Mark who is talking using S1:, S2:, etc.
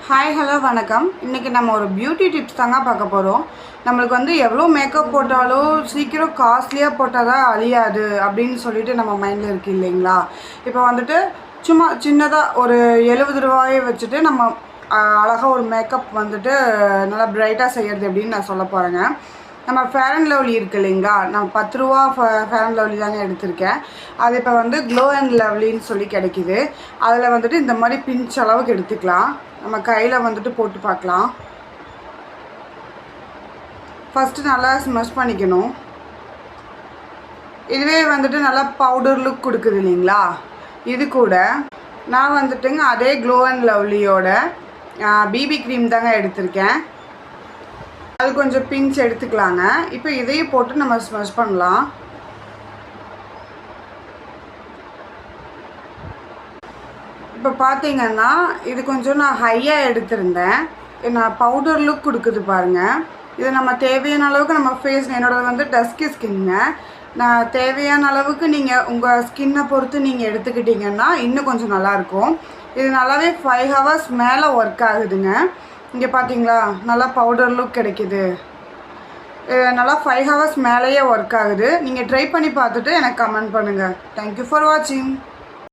S1: Hi hello வணக்கம். இன்றைக்கி நம்ம ஒரு பியூட்டி டிப்ஸ் தாங்க பார்க்க போகிறோம். நம்மளுக்கு வந்து எவ்வளோ மேக்கப் போட்டாலும் சீக்கிரம் காஸ்ட்லியாக போட்டால் தான் அழியாது அப்படின்னு சொல்லிட்டு நம்ம மைண்டில் இருக்குது இல்லைங்களா? இப்போ வந்துட்டு சும்மா சின்னதாக ஒரு 70 ரூபாயை வச்சுட்டு நம்ம அழகாக ஒரு மேக்கப் வந்துட்டு நல்லா பிரைட்டாக செய்கிறது அப்படின்னு நான் சொல்ல போகிறேங்க. நம்ம ஃபேர் அண்ட் லவ்லி இருக்குது இல்லைங்களா? நான் 10 ரூபா ஃபேர் அண்ட் லவ்லி தாங்க எடுத்திருக்கேன். அது இப்போ வந்து க்ளோ அண்ட் லவ்லின்னு சொல்லி கிடைக்கிது. அதில் வந்துட்டு இந்த மாதிரி பிஞ்ச் அளவுக்கு எடுத்துக்கலாம். நம்ம கையில் வந்துட்டு போட்டு பார்க்கலாம். ஃபஸ்ட்டு நல்லா ஸ்மஷ் பண்ணிக்கணும். இதுவே வந்துட்டு நல்லா பவுடர் லுக் கொடுக்குது இல்லைங்களா? இது கூட நான் வந்துட்டுங்க அதே க்ளோ அண்ட் லவ்லியோட பிபி க்ரீம் தாங்க எடுத்திருக்கேன். அது கொஞ்சம் பிஞ்ச் எடுத்துக்கலாங்க. இப்போ இதையும் போட்டு நம்ம ஸ்மஷ் பண்ணலாம். இப்போ பார்த்தீங்கன்னா இது கொஞ்சம் நான் ஹையாக எடுத்திருந்தேன். நான் பவுடர் லுக் கொடுக்குது பாருங்கள். இது நம்ம தேவையான அளவுக்கு நம்ம ஃபேஸ், என்னோடது வந்து டஸ்கி ஸ்கின்னுங்க. நான் தேவையான அளவுக்கு நீங்கள் உங்கள் ஸ்கின்னை பொறுத்து நீங்கள் எடுத்துக்கிட்டிங்கன்னா இன்னும் கொஞ்சம் நல்லாயிருக்கும். இது நல்லாவே 5 ஹவர்ஸ் மேலே ஒர்க் ஆகுதுங்க. இங்கே பார்த்தீங்களா, நல்லா பவுடர் லுக் கிடைக்கிது. நல்லா 5 ஹவர்ஸ் மேலேயே ஒர்க் ஆகுது. நீங்கள் ட்ரை பண்ணி பார்த்துட்டு எனக்கு கமெண்ட் பண்ணுங்கள். தேங்க்யூ ஃபார் வாட்சிங்.